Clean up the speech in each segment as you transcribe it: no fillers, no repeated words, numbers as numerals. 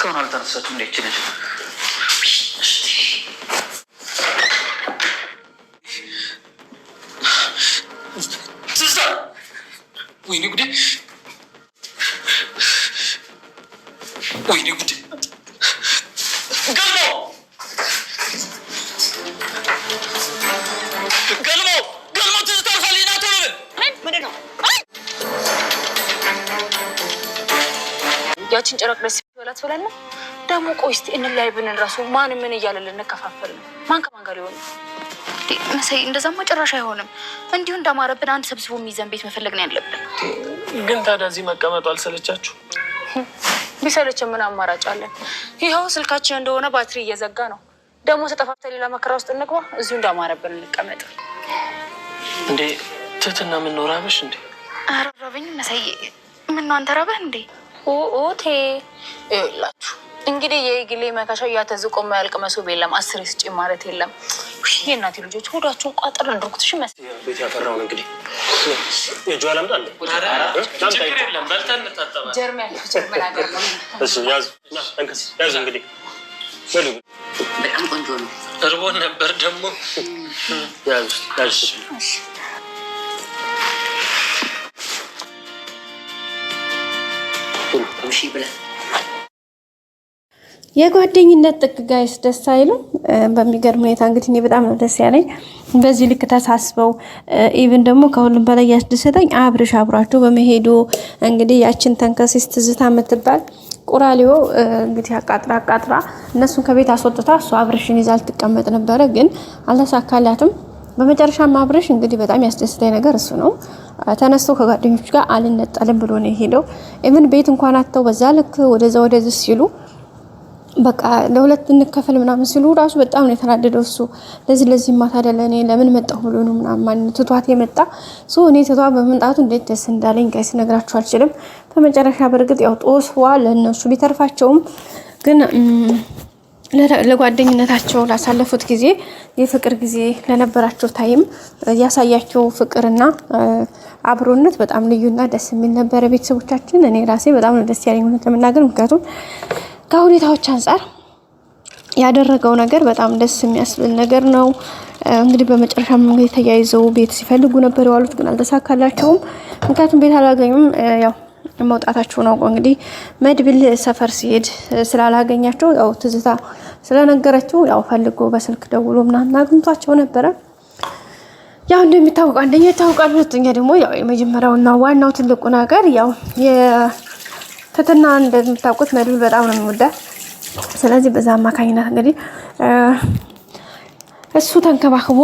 እስካሁን አልተነሳችም እንዴ እቺ ልጅ? ትዝታ ወይኔ ጉዴ ወይኔ ጉዴ ገልሞ ትዝታ ፈልጊና ቶሎ በል። ምንድን ነው ያችን ጨረቅ ደስ ይበላት ብለን ነው ደግሞ። ቆይ እስኪ እንላይ ብንን ራሱ ማን ምን እያለ ልንከፋፈል ነው? ማን ከማን ጋር ሊሆን መሰይ? እንደዛማ ጭራሽ አይሆንም። እንዲሁ እንዳማረብን አንድ ሰብስቦ የሚይዘን ቤት መፈለግ ነው ያለብን። ግን ታዲያ እዚህ መቀመጡ አልሰለቻችሁ? ቢሰለችን ምን አማራጭ አለን? ይኸው ስልካችን እንደሆነ ባትሪ እየዘጋ ነው። ደግሞ ተጠፋፍተን ሌላ መከራ ውስጥ እንግባ? እዚሁ እንዳማረብን እንቀመጥ እንዴ? ትህትና ምን ነው ራበሽ እንዴ? አረረበኝ መሰይ። ምን ነው አንተ ራበህ እንዴ? ኦቴ ይላችሁ እንግዲህ የግሌ መካሻ እያተዝቆ ማያልቅ መስብ የለም። 10 ስጪ ማለት የለም። የእናቴ ልጆች ሆዳችሁን ቋጥር እንድርጉትሽ መሰለኝ። ቤት ያፈራውን እንግዲህ የጆ አላምጣለ ጀርመን ያለው እሺ ያዙ እንከስ ያዙ እንግዲህ በጣም ቆንጆ ነው። እርቦን ነበር ደግሞ ያዙ ያዙ። እሺ ብለ የጓደኝነት ጥግ ጋይስ ደስ አይሉም? በሚገርም ሁኔታ እንግዲህ እኔ በጣም ነው ደስ ያለኝ በዚህ ልክ ተሳስበው። ኢቭን ደግሞ ከሁሉም በላይ ያስደሰተኝ አብርሽ አብሯቸው በመሄዱ እንግዲህ ያችን ተንከሲስ ትዝታ የምትባል ቁራሊዮ እንግዲህ አቃጥራ እነሱን ከቤት አስወጥታ እሱ አብርሽን ይዛል ትቀመጥ ነበረ፣ ግን አልተሳካላትም። በመጨረሻም አብርሽ እንግዲህ በጣም ያስደስተኝ ነገር እሱ ነው። ተነስቶ ከጓደኞቹ ጋር አልነጠልም ብሎ ነው የሄደው። ኢቭን ቤት እንኳን አጥተው በዛ ልክ ወደዚህ ሲሉ በቃ ለሁለት እንከፈል ምናምን ሲሉ ራሱ በጣም ነው የተናደደው እሱ። ለዚህ ማታ አይደለ እኔ ለምን መጣሁ ብሎ ነው ምናምን ትቷት የመጣ ሶ እኔ ትቷት በመምጣቱ እንዴት ደስ እንዳለኝ ጋይስ ነግራችሁ አልችልም። በመጨረሻ በርግጥ ያው ጦስዋ ለነሱ ቢተርፋቸውም ግን ለጓደኝነታቸው ላሳለፉት ጊዜ የፍቅር ጊዜ ለነበራቸው ታይም ያሳያቸው ፍቅርና አብሮነት በጣም ልዩና ደስ የሚል ነበር። ቤተሰቦቻችን እኔ ራሴ በጣም ነው ደስ ያለኝ ሆነ ለመናገር፣ ምክንያቱም ከሁኔታዎች አንፃር ያደረገው ነገር በጣም ደስ የሚያስብል ነገር ነው። እንግዲህ በመጨረሻም እንግዲህ ተያይዘው ቤት ሲፈልጉ ነበር የዋሉት፣ ግን አልተሳካላቸውም። ምክንያቱም ቤት አላገኙም። ያው መውጣታቸው ነው እንግዲህ መድብል ሰፈር ሲሄድ ስላላገኛቸው ያው ትዝታ ስለነገረችው ያው ፈልጎ በስልክ ደውሎ ምናምን አግኝቷቸው ነበረ። ያው እንደሚታወቀው አንደኛ ይታወቃል፣ ሁለተኛ ደግሞ ያው የመጀመሪያውና ዋናው ትልቁ ነገር ያው የትትና እንደምታውቁት መድብል በጣም ነው የሚወዳት። ስለዚህ በዛ አማካኝነት እንግዲህ እሱ ተንከባክቦ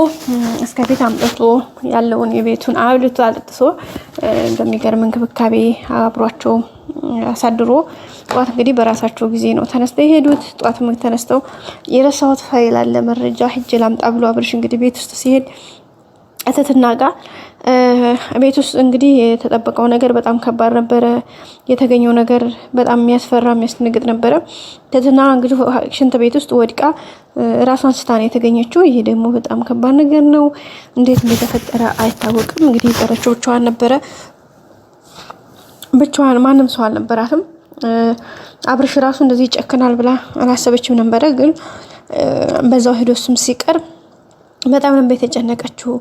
እስከ ቤት አምጥቶ ያለውን የቤቱን አብልቶ አልጥሶ በሚገርም እንክብካቤ አብሯቸው አሳድሮ ጧት እንግዲህ በራሳቸው ጊዜ ነው ተነስተው የሄዱት። ጧት ተነስተው የረሳሁት ፋይል አለ መረጃ ሂጅ ላምጣ ብሎ አብርሽ እንግዲህ ቤት ውስጥ ሲሄድ እትትና ጋር ቤት ውስጥ እንግዲህ የተጠበቀው ነገር በጣም ከባድ ነበረ። የተገኘው ነገር በጣም የሚያስፈራ የሚያስደነግጥ ነበረ። እትትና እንግዲህ ሽንት ቤት ውስጥ ወድቃ ራሷን ስታ ነው የተገኘችው። ይሄ ደግሞ በጣም ከባድ ነገር ነው። እንዴት እንደተፈጠረ አይታወቅም። እንግዲህ የቀረችው ብቻዋን ነበረ። ብቻዋን ማንም ሰው አልነበራትም። አብርሽ ራሱ እንደዚህ ይጨክናል ብላ አላሰበችም ነበረ። ግን በዛው ሄዶ እሱም ሲቀር በጣም ነው የተጨነቀችው።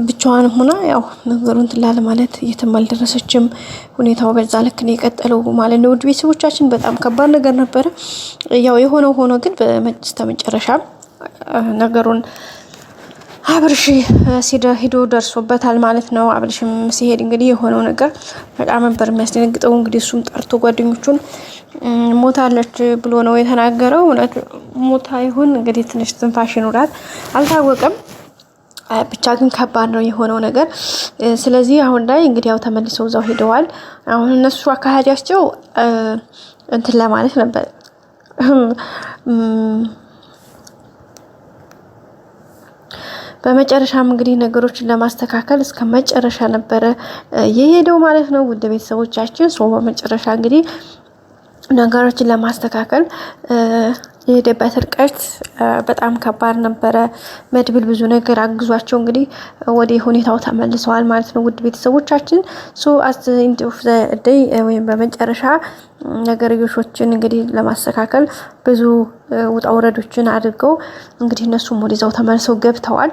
ብቻዋን ሆና ያው ነገሩን ትላለ ማለት የትም አልደረሰችም። ሁኔታው በዛ ልክ ነው የቀጠለው ማለት ነው። ውድ ቤተሰቦቻችን በጣም ከባድ ነገር ነበረ። ያው የሆነው ሆኖ ግን በመጨረሻ ነገሩን አብርሽ ሄዶ ደርሶበታል ማለት ነው። አብርሽም ሲሄድ እንግዲህ የሆነው ነገር በጣም ነበር የሚያስደነግጠው። እንግዲህ እሱም ጠርቶ ጓደኞቹን ሞታለች ብሎ ነው የተናገረው። እውነት ሞታ ይሁን እንግዲህ ትንሽ ትንፋሽ ይኖራት አልታወቀም። ብቻ ግን ከባድ ነው የሆነው ነገር። ስለዚህ አሁን ላይ እንግዲህ ያው ተመልሰው እዛው ሄደዋል። አሁን እነሱ አካሄዳቸው እንትን ለማለት ነበር በመጨረሻም እንግዲህ ነገሮችን ለማስተካከል እስከ መጨረሻ ነበረ የሄደው ማለት ነው። ውድ ቤተሰቦቻችን በመጨረሻ እንግዲህ ነገሮችን ለማስተካከል የሄደበት ርቀት በጣም ከባድ ነበረ። መድብል ብዙ ነገር አግዟቸው እንግዲህ ወደ ሁኔታው ተመልሰዋል ማለት ነው። ውድ ቤተሰቦቻችን አት ዘ ኤንድ ኦፍ ዘ ዴይ ወይም በመጨረሻ ነገርዮሾችን እንግዲህ ለማስተካከል ብዙ ውጣ ውረዶችን አድርገው እንግዲህ እነሱም ወደዛው ተመልሰው ገብተዋል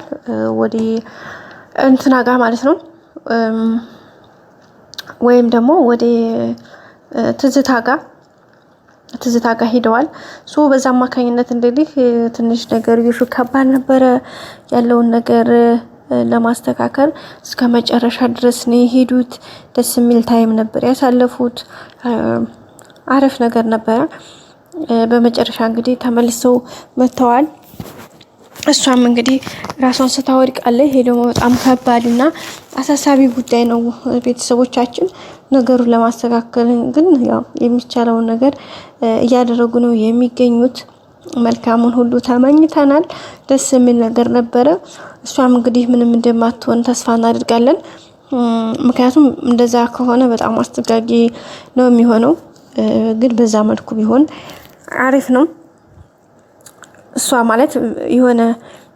ወደ እንትና ጋር ማለት ነው። ወይም ደግሞ ወደ ትዝታ ጋር ሄደዋል። በዛ አማካኝነት እንግዲህ ትንሽ ነገርዮሹ ከባድ ነበረ። ያለውን ነገር ለማስተካከል እስከ መጨረሻ ድረስ ነው የሄዱት። ደስ የሚል ታይም ነበር ያሳለፉት። አሪፍ ነገር ነበረ። በመጨረሻ እንግዲህ ተመልሰው መጥተዋል። እሷም እንግዲህ ራሷን ስታወድቃለች። ይሄ ደግሞ በጣም ከባድና አሳሳቢ ጉዳይ ነው። ቤተሰቦቻችን ነገሩን ለማስተካከል ግን ያው የሚቻለውን ነገር እያደረጉ ነው የሚገኙት። መልካሙን ሁሉ ተመኝተናል። ደስ የሚል ነገር ነበረ። እሷም እንግዲህ ምንም እንደማትሆን ተስፋ እናደርጋለን። ምክንያቱም እንደዛ ከሆነ በጣም አስጠጋጊ ነው የሚሆነው። ግን በዛ መልኩ ቢሆን አሪፍ ነው። እሷ ማለት የሆነ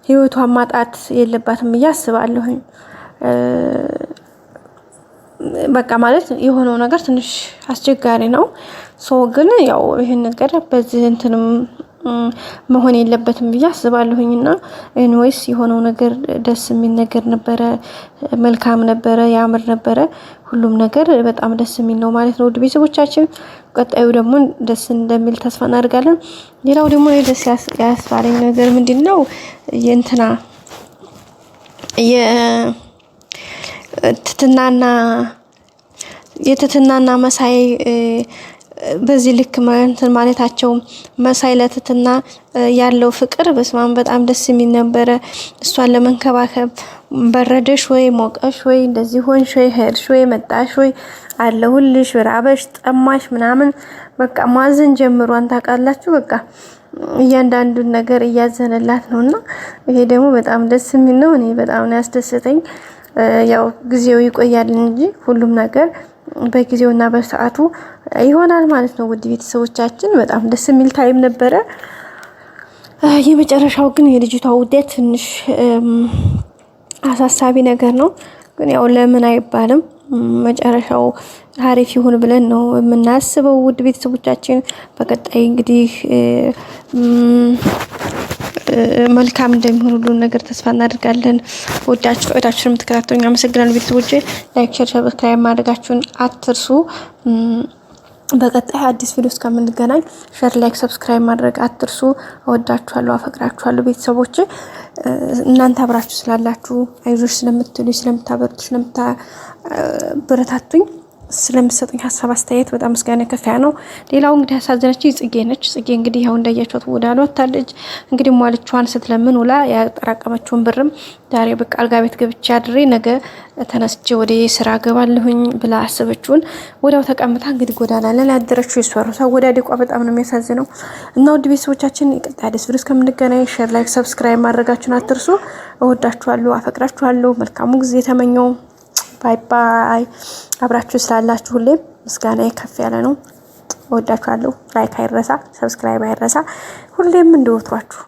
ህይወቷን ማጣት የለባትም ብዬ አስባለሁኝ። በቃ ማለት የሆነው ነገር ትንሽ አስቸጋሪ ነው። ግን ያው ይሄን ነገር በዚህ እንትንም መሆን የለበትም ብዬ አስባለሁኝ። እና ኤኒዌይስ የሆነው ነገር ደስ የሚል ነገር ነበረ። መልካም ነበረ፣ ያምር ነበረ። ሁሉም ነገር በጣም ደስ የሚል ነው ማለት ነው። ውድ ቤተሰቦቻችን ቀጣዩ ደግሞ ደስ እንደሚል ተስፋ እናደርጋለን። ሌላው ደግሞ ደስ ያስባለኝ ነገር ምንድነው የእንትና የትትናና መሳይ በዚህ ልክ እንትን ማለታቸው መሳይ ለትትና ያለው ፍቅር በስማም በጣም ደስ የሚል ነበረ። እሷን ለመንከባከብ በረደሽ ወይ ሞቀሽ ወይ እንደዚህ ሆንሽ ወይ ሄድሽ ወይ መጣሽ ወይ አለሁልሽ ራበሽ ጠማሽ ምናምን በቃ ማዘን ጀምሯን ታውቃላችሁ። በቃ እያንዳንዱን ነገር እያዘነላት ነውና ይሄ ደግሞ በጣም ደስ የሚል ነው። እኔ በጣም ነው ያስደሰተኝ። ያው ጊዜው ይቆያል እንጂ ሁሉም ነገር በጊዜውና በሰዓቱ ይሆናል ማለት ነው። ውድ ቤተሰቦቻችን በጣም ደስ የሚል ታይም ነበረ። የመጨረሻው ግን የልጅቷ ውደት ትንሽ አሳሳቢ ነገር ነው። ግን ያው ለምን አይባልም። መጨረሻው አሪፍ ይሁን ብለን ነው የምናስበው። ውድ ቤተሰቦቻችን በቀጣይ እንግዲህ መልካም እንደሚሆን ሁሉ ነገር ተስፋ እናደርጋለን። ወዳችሁ ፈቅዳችሁ የምትከታተሉኝ አመሰግናለሁ። ቤተሰቦቼ ላይክ፣ ሼር፣ ሰብስክራይብ ማድረጋችሁን አትርሱ። በቀጣይ አዲስ ቪዲዮ እስከምንገናኝ ሼር፣ ላይክ፣ ሰብስክራይብ ማድረግ አትርሱ። እወዳችኋለሁ፣ አፈቅራችኋለሁ ቤተሰቦቼ። እናንተ አብራችሁ ስላላችሁ አይዞሽ ስለምትሉኝ፣ ስለምታበሩት፣ ስለምታበረታቱኝ፣ ስለምትሰጡኝ ሀሳብ አስተያየት በጣም ምስጋና ከፍ ያለ ነው። ሌላው እንግዲህ ያሳዘነችኝ ጽጌ ነች። ጽጌ እንግዲህ ያው እንዳያችኋት ወዳሏ ታለች። እንግዲህ ሟልቿን ስትለምን ውላ ያጠራቀመችውን ብርም ዛሬ በቃ አልጋ ቤት ገብቼ አድሬ ነገ ተነስቼ ወደ ስራ ገባለሁኝ ብላ አሰበችውን ወዲያው ተቀምጣ እንግዲህ ጎዳና ላይ ያደረችው የሷሩሳ ወዳዴቋ በጣም ነው የሚያሳዝነው። እና ውድ ቤተሰቦቻችን የቀጣይ አዲስ ቪዲዮ እስከምንገናኝ ሼር፣ ላይክ፣ ሰብስክራይብ ማድረጋችሁን አትርሱ። እወዳችኋለሁ፣ አፈቅራችኋለሁ። መልካሙ ጊዜ ተመኘው። ባይ ባይ። አብራችሁ ስላላችሁ ሁሌም ምስጋና ከፍ ያለ ነው። እወዳችኋለሁ። ላይክ አይረሳ፣ ሰብስክራይብ አይረሳ። ሁሌም እንደወትሯችሁ